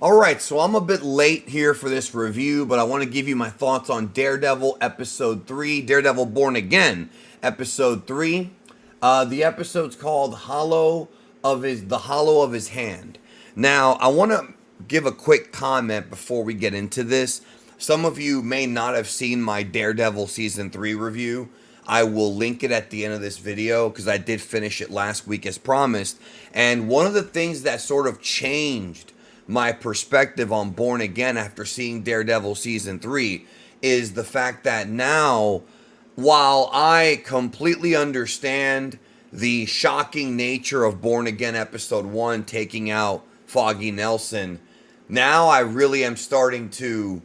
All right, so I'm a bit late here for this review, but I want to give you my thoughts on Daredevil episode 3, Daredevil Born Again episode 3. The episode's called The Hollow of His Hand. Now, I want to give a quick comment before we get into this. Some of you may not have seen my Daredevil season 3 review. I will link it at the end of this video because I did finish it last week as promised. And one of the things that sort of changed my perspective on Born Again after seeing Daredevil season 3 is the fact that now, while I completely understand the shocking nature of Born Again episode 1 taking out Foggy Nelson, now I really am starting to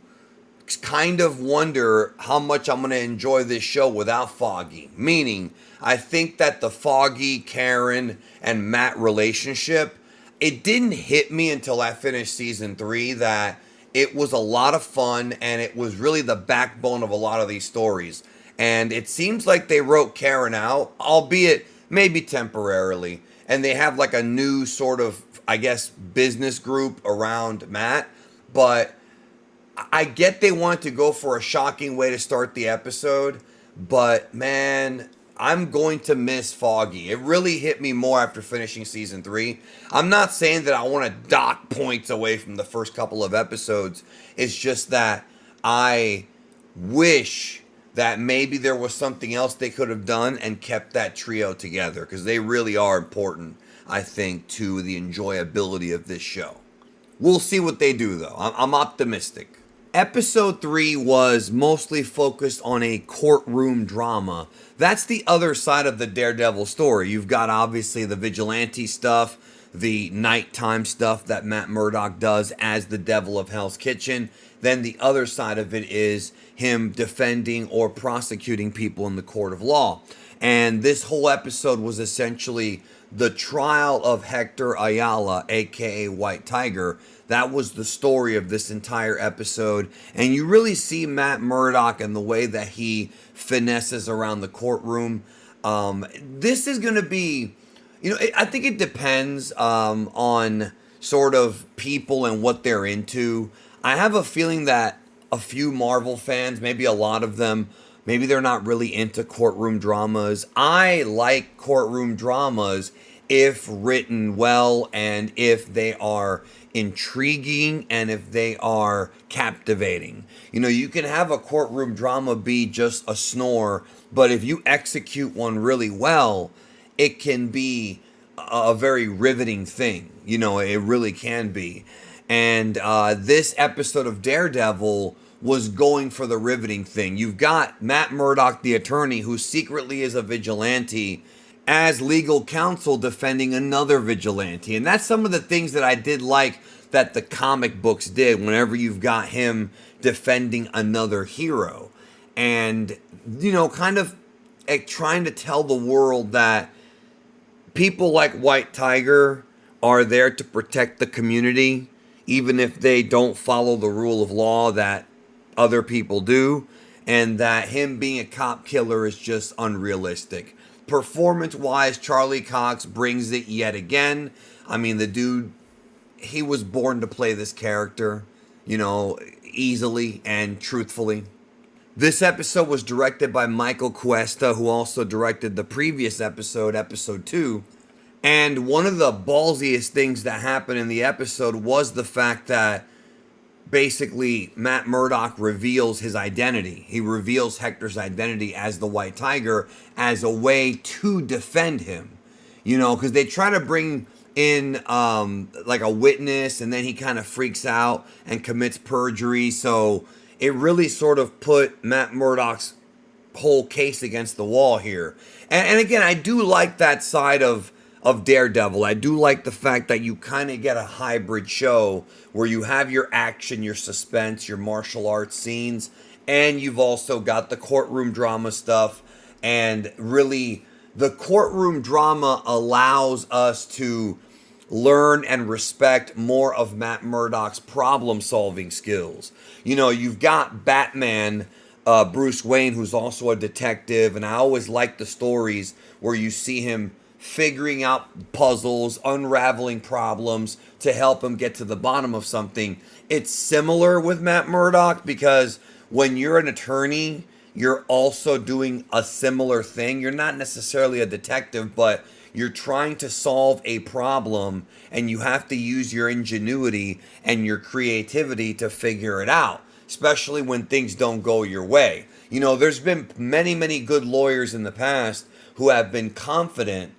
kind of wonder how much I'm going to enjoy this show without Foggy. Meaning, I think that the Foggy, Karen, and Matt relationship, it didn't hit me until I finished season 3 that it was a lot of fun and it was really the backbone of a lot of these stories. And it seems like they wrote Karen out, albeit maybe temporarily. And they have like a new sort of, I guess, business group around Matt. But I get they want to go for a shocking way to start the episode. But man, I'm going to miss Foggy. It really hit me more after finishing season 3. I'm not saying that I want to dock points away from the first couple of episodes. It's just that I wish that maybe there was something else they could have done and kept that trio together, because they really are important, I think, to the enjoyability of this show. We'll see what they do, though. I'm optimistic. Episode 3 was mostly focused on a courtroom drama. That's the other side of the Daredevil story. You've got obviously the vigilante stuff, the nighttime stuff that Matt Murdoch does as the Devil of Hell's Kitchen. Then the other side of it is him defending or prosecuting people in the court of law. And this whole episode was essentially the trial of Hector Ayala, aka White Tiger. That was the story of this entire episode. And you really see Matt Murdoch and the way that he finesses around the courtroom. This is going to be, I think it depends on sort of people and what they're into. I have a feeling that a few Marvel fans, maybe a lot of them, maybe they're not really into courtroom dramas. I like courtroom dramas if written well and if they are intriguing and if they are captivating. You can have a courtroom drama be just a snore, but if you execute one really well, it can be a very riveting thing. It really can be. And this episode of Daredevil was going for the riveting thing. You've got Matt Murdoch, the attorney, who secretly is a vigilante, as legal counsel defending another vigilante. And that's some of the things that I did like that the comic books did whenever you've got him defending another hero. And, kind of trying to tell the world that people like White Tiger are there to protect the community, even if they don't follow the rule of law that other people do, and that him being a cop killer is just unrealistic. Performance-wise, Charlie Cox brings it yet again. I mean, the dude, he was born to play this character, easily and truthfully. This episode was directed by Michael Cuesta, who also directed the previous episode, episode 2. And one of the ballsiest things that happened in the episode was the fact that basically Matt Murdoch reveals his identity. He reveals Hector's identity as the White Tiger as a way to defend him. Because they try to bring in like a witness, and then he kind of freaks out and commits perjury. So it really sort of put Matt Murdoch's whole case against the wall here. And again, I do like that side of Daredevil. I do like the fact that you kind of get a hybrid show where you have your action, your suspense, your martial arts scenes, and you've also got the courtroom drama stuff. And really, the courtroom drama allows us to learn and respect more of Matt Murdoch's problem-solving skills. You've got Batman, Bruce Wayne, who's also a detective, and I always like the stories where you see him figuring out puzzles, unraveling problems to help him get to the bottom of something. It's similar with Matt Murdock because when you're an attorney, you're also doing a similar thing. You're not necessarily a detective, but you're trying to solve a problem and you have to use your ingenuity and your creativity to figure it out, especially when things don't go your way. You know, there's been many, many good lawyers in the past who have been confident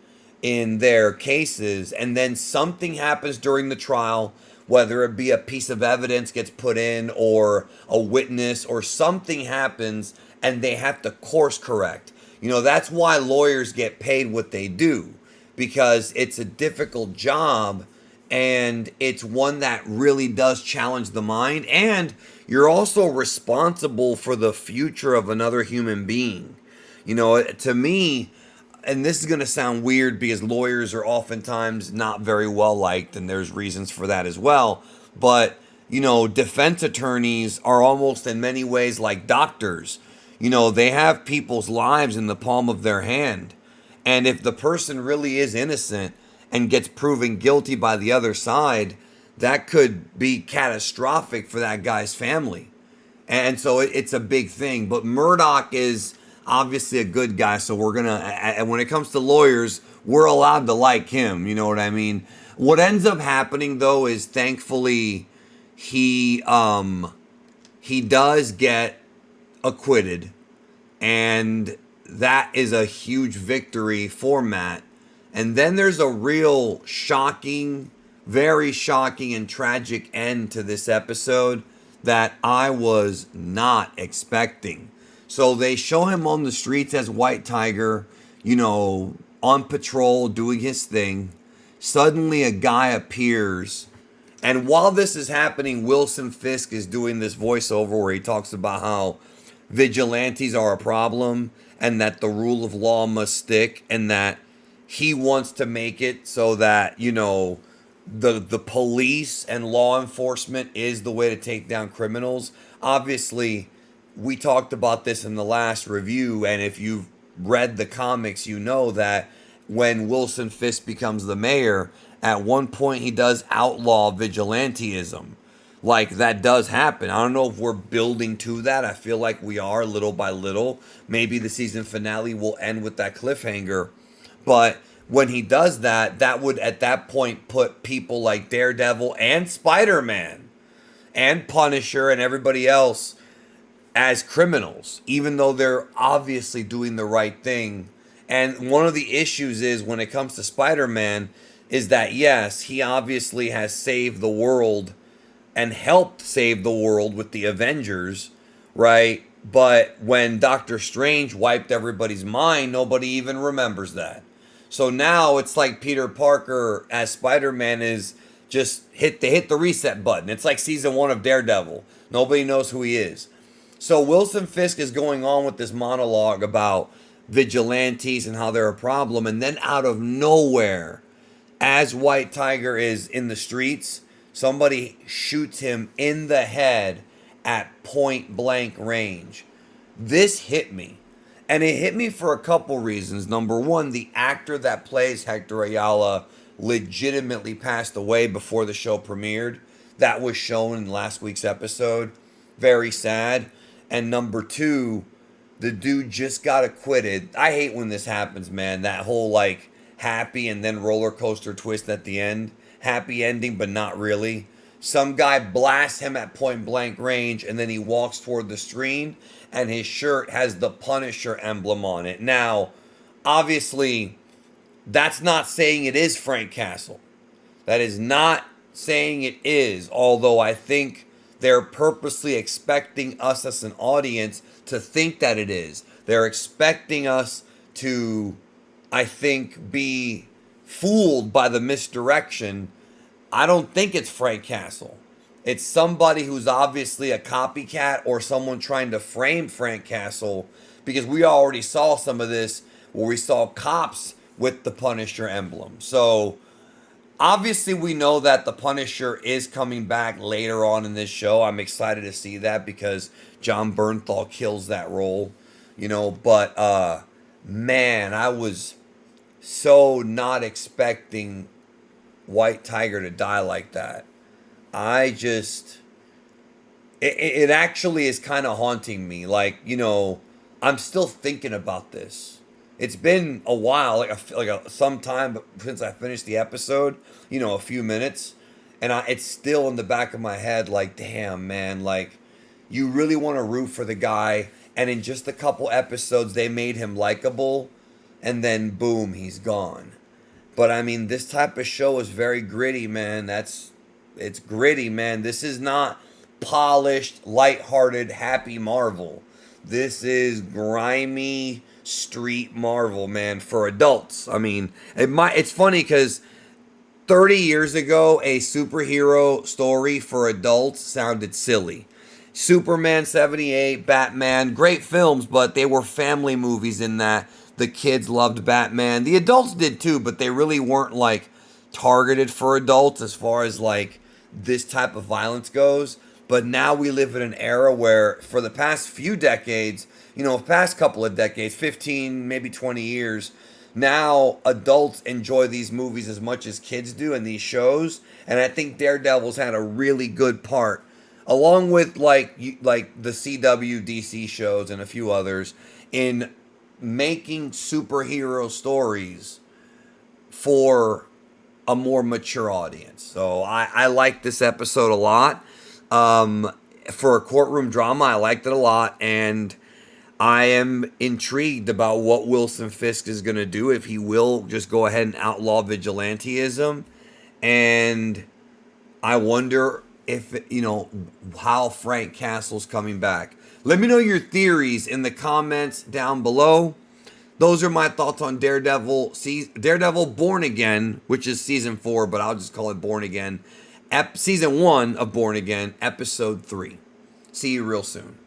in their cases, and then something happens during the trial, whether it be a piece of evidence gets put in or a witness or something happens, and they have to course correct. You know, that's why lawyers get paid what they do, because it's a difficult job and it's one that really does challenge the mind, and you're also responsible for the future of another human being. You know, to me, and this is going to sound weird because lawyers are oftentimes not very well liked, and there's reasons for that as well. But, you know, defense attorneys are almost in many ways like doctors. You know, they have people's lives in the palm of their hand. And if the person really is innocent and gets proven guilty by the other side, that could be catastrophic for that guy's family. And so it's a big thing. But Murdoch is obviously a good guy, so we're gonna, and when it comes to lawyers, we're allowed to like him, you know what I mean? What ends up happening though is thankfully he does get acquitted, and that is a huge victory for Matt. And then there's a real shocking, very shocking and tragic end to this episode that I was not expecting. So they show him on the streets as White Tiger, you know, on patrol, doing his thing. Suddenly a guy appears. And while this is happening, Wilson Fisk is doing this voiceover where he talks about how vigilantes are a problem and that the rule of law must stick, and that he wants to make it so that, you know, the police and law enforcement is the way to take down criminals. Obviously, we talked about this in the last review, and if you've read the comics, you know that when Wilson Fisk becomes the mayor, at one point he does outlaw vigilanteism. Like, that does happen. I don't know if we're building to that. I feel like we are, little by little. Maybe the season finale will end with that cliffhanger. But when he does that, that would at that point put people like Daredevil and Spider-Man and Punisher and everybody else as criminals, even though they're obviously doing the right thing. And one of the issues is when it comes to Spider-Man is that, yes, he obviously has saved the world and helped save the world with the Avengers, right? But when Doctor Strange wiped everybody's mind, nobody even remembers that. So now it's like Peter Parker as Spider-Man is just hit the reset button. It's like season 1 of Daredevil. Nobody knows who he is. So Wilson Fisk is going on with this monologue about vigilantes and how they're a problem. And then out of nowhere, as White Tiger is in the streets, somebody shoots him in the head at point blank range. This hit me. And it hit me for a couple reasons. Number one, the actor that plays Hector Ayala legitimately passed away before the show premiered. That was shown in last week's episode. Very sad. And number two, the dude just got acquitted. I hate when this happens, man. That whole like happy and then roller coaster twist at the end. Happy ending, but not really. Some guy blasts him at point blank range, and then he walks toward the screen, and his shirt has the Punisher emblem on it. Now, obviously, that's not saying it is Frank Castle. That is not saying it is, although I think they're purposely expecting us as an audience to think that it is. They're expecting us to, I think, be fooled by the misdirection. I don't think it's Frank Castle. It's somebody who's obviously a copycat or someone trying to frame Frank Castle, because we already saw some of this where we saw cops with the Punisher emblem. So obviously we know that the Punisher is coming back later on in this show. I'm excited to see that because John Bernthal kills that role, you know. But man, I was so not expecting White Tiger to die like that. I just, it actually is kind of haunting me. Like, I'm still thinking about this. It's been a while, some time since I finished the episode, a few minutes. And it's still in the back of my head, like, damn, man, like, you really want to root for the guy. And in just a couple episodes, they made him likable. And then, boom, he's gone. But I mean, this type of show is very gritty, man. It's gritty, man. This is not polished, lighthearted, happy Marvel. This is grimy street Marvel, man, for adults. I mean, it's funny because 30 years ago, a superhero story for adults sounded silly. Superman 78, Batman, great films, but they were family movies in that. The kids loved Batman. The adults did too, but they really weren't like targeted for adults as far as like this type of violence goes. But now we live in an era where for the past few decades, past couple of decades, 15, maybe 20 years, now adults enjoy these movies as much as kids do and these shows. And I think Daredevil's had a really good part, along with like the CW, DC shows and a few others, in making superhero stories for a more mature audience. So I like this episode a lot. For a courtroom drama, I liked it a lot, and I am intrigued about what Wilson Fisk is going to do, if he will just go ahead and outlaw Vigilante-ism. And I wonder if, how Frank Castle's coming back. Let me know your theories in the comments down below. Those are my thoughts on Daredevil Born Again, which is season 4, but I'll just call it Born Again. Season 1 of Born Again, episode 3. See you real soon.